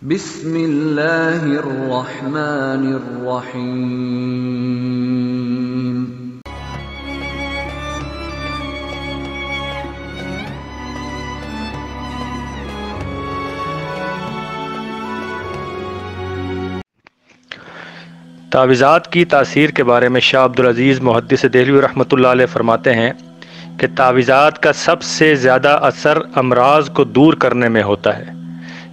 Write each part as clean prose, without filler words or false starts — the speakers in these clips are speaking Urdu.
بسم اللہ الرحمن الرحیم۔ تعویذات کی تاثیر کے بارے میں شاہ عبدالعزیز محدث دہلوی رحمۃ اللہ علیہ فرماتے ہیں کہ تعویذات کا سب سے زیادہ اثر امراض کو دور کرنے میں ہوتا ہے۔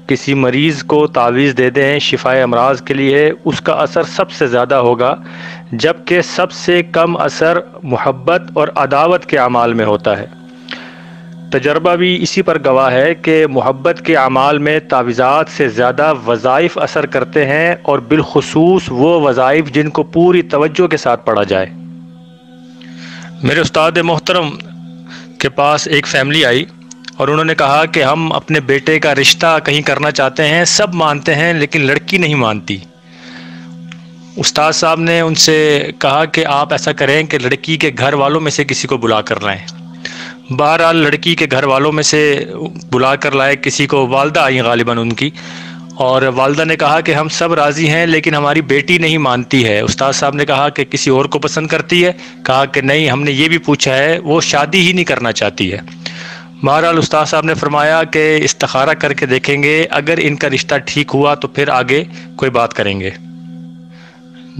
کسی مریض کو تعویذ دے دیں شفائے امراض کے لیے، اس کا اثر سب سے زیادہ ہوگا، جبکہ سب سے کم اثر محبت اور عداوت کے اعمال میں ہوتا ہے۔ تجربہ بھی اسی پر گواہ ہے کہ محبت کے اعمال میں تعویذات سے زیادہ وظائف اثر کرتے ہیں، اور بالخصوص وہ وظائف جن کو پوری توجہ کے ساتھ پڑھا جائے۔ میرے استاد محترم کے پاس ایک فیملی آئی اور انہوں نے کہا کہ ہم اپنے بیٹے کا رشتہ کہیں کرنا چاہتے ہیں، سب مانتے ہیں لیکن لڑکی نہیں مانتی۔ استاد صاحب نے ان سے کہا کہ آپ ایسا کریں کہ لڑکی کے گھر والوں میں سے کسی کو بلا کر لائیں۔ بہرحال لڑکی کے گھر والوں میں سے بلا کر لائے کسی کو، والدہ آئی غالباً ان کی، اور والدہ نے کہا کہ ہم سب راضی ہیں لیکن ہماری بیٹی نہیں مانتی ہے۔ استاد صاحب نے کہا کہ کسی اور کو پسند کرتی ہے؟ کہا کہ نہیں، ہم نے یہ بھی پوچھا ہے، وہ شادی ہی نہیں کرنا چاہتی ہے۔ بہرحال استاد صاحب نے فرمایا کہ استخارہ کر کے دیکھیں گے، اگر ان کا رشتہ ٹھیک ہوا تو پھر آگے کوئی بات کریں گے۔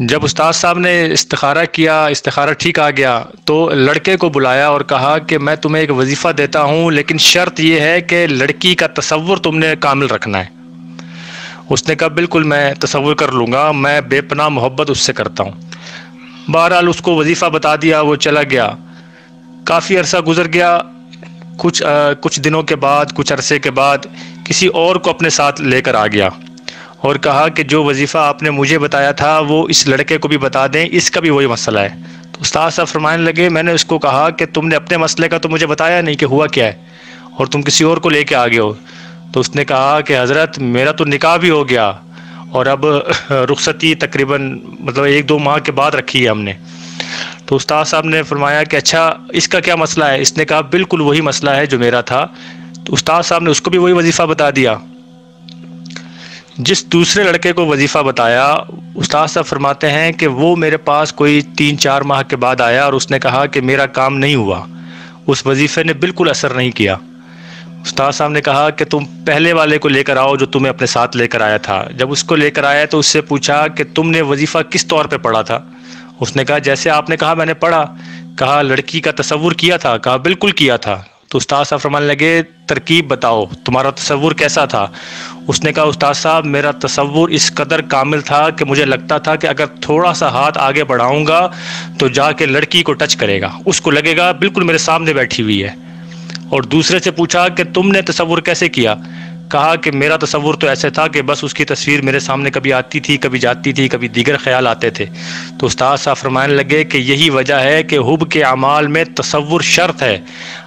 جب استاد صاحب نے استخارہ کیا، استخارہ ٹھیک آ گیا، تو لڑکے کو بلایا اور کہا کہ میں تمہیں ایک وظیفہ دیتا ہوں، لیکن شرط یہ ہے کہ لڑکی کا تصور تم نے کامل رکھنا ہے۔ اس نے کہا بالکل میں تصور کر لوں گا، میں بے پناہ محبت اس سے کرتا ہوں۔ بہرحال اس کو وظیفہ بتا دیا، وہ چلا گیا۔ کافی عرصہ گزر گیا، کچھ دنوں کے بعد، کچھ عرصے کے بعد کسی اور کو اپنے ساتھ لے کر آ گیا اور کہا کہ جو وظیفہ آپ نے مجھے بتایا تھا وہ اس لڑکے کو بھی بتا دیں، اس کا بھی وہی مسئلہ ہے۔ تو استاد صاحب فرمانے لگے میں نے اس کو کہا کہ تم نے اپنے مسئلے کا تو مجھے بتایا نہیں کہ ہوا کیا ہے، اور تم کسی اور کو لے کے آ گئے ہو۔ تو اس نے کہا کہ حضرت میرا تو نکاح بھی ہو گیا، اور اب رخصتی تقریباً 1-2 ماہ کے بعد رکھی ہے ہم نے۔ تو استاد صاحب نے فرمایا کہ اچھا اس کا کیا مسئلہ ہے؟ اس نے کہا بالکل وہی مسئلہ ہے جو میرا تھا۔ تو استاد صاحب نے اس کو بھی وہی وظیفہ بتا دیا۔ جس دوسرے لڑکے کو وظیفہ بتایا، استاد صاحب فرماتے ہیں کہ وہ میرے پاس کوئی 3-4 ماہ کے بعد آیا اور اس نے کہا کہ میرا کام نہیں ہوا، اس وظیفے نے بالکل اثر نہیں کیا۔ استاد صاحب نے کہا کہ تم پہلے والے کو لے کر آؤ جو تمہیں اپنے ساتھ لے کر آیا تھا۔ جب اس کو لے کر آیا تو اس سے پوچھا کہ تم نے وظیفہ کس طور پہ پڑھا تھا؟ اس نے کہا جیسے آپ نے کہا میں نے پڑھا۔ کہا لڑکی کا تصور کیا تھا؟ کہا بالکل کیا تھا۔ تو استاد صاحب فرمانے لگے ترکیب بتاؤ، تمہارا تصور کیسا تھا؟ اس نے کہا استاد صاحب میرا تصور اس قدر کامل تھا کہ مجھے لگتا تھا کہ اگر تھوڑا سا ہاتھ آگے بڑھاؤں گا تو جا کے لڑکی کو ٹچ کرے گا، اس کو لگے گا بالکل میرے سامنے بیٹھی ہوئی ہے۔ اور دوسرے سے پوچھا کہ تم نے تصور کیسے کیا؟ کہا کہ میرا تصور تو ایسے تھا کہ بس اس کی تصویر میرے سامنے کبھی آتی تھی، کبھی جاتی تھی، کبھی دیگر خیال آتے تھے۔ تو استاد صاحب فرمانے لگے کہ یہی وجہ ہے کہ حب کے اعمال میں تصور شرط ہے۔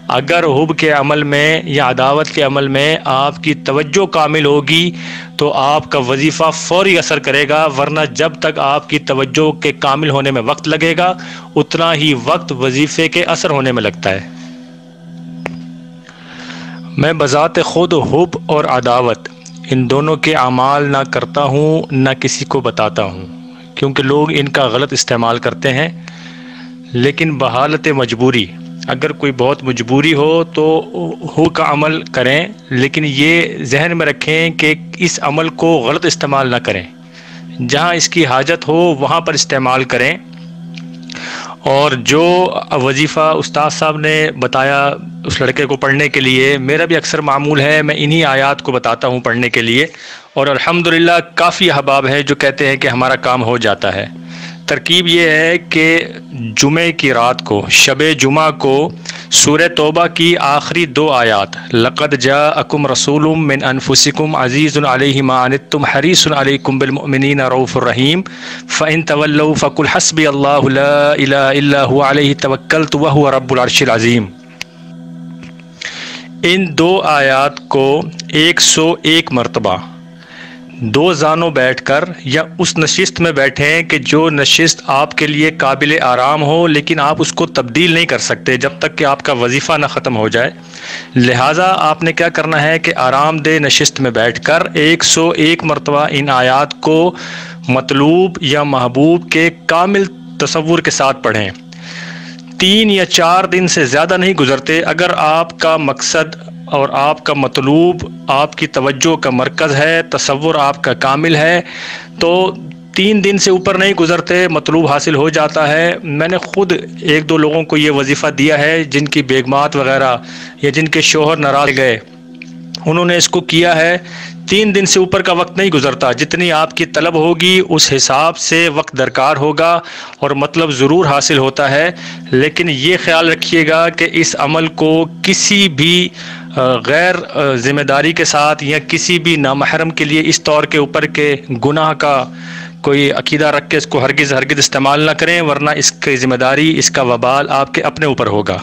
اگر حب کے عمل میں یا عداوت کے عمل میں آپ کی توجہ کامل ہوگی تو آپ کا وظیفہ فوری اثر کرے گا، ورنہ جب تک آپ کی توجہ کے کامل ہونے میں وقت لگے گا اتنا ہی وقت وظیفے کے اثر ہونے میں لگتا ہے۔ میں بذات خود حب اور عداوت ان دونوں کے اعمال نہ کرتا ہوں نہ کسی کو بتاتا ہوں، کیونکہ لوگ ان کا غلط استعمال کرتے ہیں۔ لیکن بحالت مجبوری، اگر کوئی بہت مجبوری ہو تو ہو کا عمل کریں، لیکن یہ ذہن میں رکھیں کہ اس عمل کو غلط استعمال نہ کریں، جہاں اس کی حاجت ہو وہاں پر استعمال کریں۔ اور جو وظیفہ استاد صاحب نے بتایا اس لڑکے کو پڑھنے کے لیے، میرا بھی اکثر معمول ہے میں انہی آیات کو بتاتا ہوں پڑھنے کے لیے، اور الحمدللہ کافی احباب ہیں جو کہتے ہیں کہ ہمارا کام ہو جاتا ہے۔ ترکیب یہ ہے کہ جمعے کی رات کو، شب جمعہ کو، سورہ توبہ کی آخری 2 آیات لَقَدْ جَاءَكُمْ رَسُولٌ مِّنْ أَنفُسِكُمْ عَزِيزٌ عَلَيْهِ مَا عَنِتُّمْ حَرِيصٌ عَلَيْكُمْ بِالْمُؤْمِنِينَ رَءُوفٌ رَحِيمٌ فَإِن تَوَلَّوْا فَقُلْ حَسْبِيَ اللَّهُ لَا إِلَهَ إِلَّا هُوَ عَلَيْهِ تَوَكَّلْتُ وَهُوَ رَبُّ الْعَرْشِ الْعَظِيمِ۔ ان 2 آیات کو 101 مرتبہ دو زانوں بیٹھ کر یا اس نشست میں بیٹھیں کہ جو نشست آپ کے لیے قابل آرام ہو، لیکن آپ اس کو تبدیل نہیں کر سکتے جب تک کہ آپ کا وظیفہ نہ ختم ہو جائے۔ لہٰذا آپ نے کیا کرنا ہے کہ آرام دہ نشست میں بیٹھ کر 101 مرتبہ ان آیات کو مطلوب یا محبوب کے کامل تصور کے ساتھ پڑھیں۔ 3 یا 4 دن سے زیادہ نہیں گزرتے، اگر آپ کا مقصد اور آپ کا مطلوب آپ کی توجہ کا مرکز ہے، تصور آپ کا کامل ہے، تو 3 دن سے اوپر نہیں گزرتے، مطلوب حاصل ہو جاتا ہے۔ میں نے خود 1-2 لوگوں کو یہ وظیفہ دیا ہے جن کی بیگمات وغیرہ یا جن کے شوہر ناراض گئے، انہوں نے اس کو کیا ہے۔ 3 دن سے اوپر کا وقت نہیں گزرتا، جتنی آپ کی طلب ہوگی اس حساب سے وقت درکار ہوگا اور مطلب ضرور حاصل ہوتا ہے۔ لیکن یہ خیال رکھیے گا کہ اس عمل کو کسی بھی غیر ذمہ داری کے ساتھ یا کسی بھی نامحرم کے لیے اس طور کے اوپر کے گناہ کا کوئی عقیدہ رکھ کے اس کو ہرگز استعمال نہ کریں، ورنہ اس کی ذمہ داری، اس کا وبال آپ کے اپنے اوپر ہوگا۔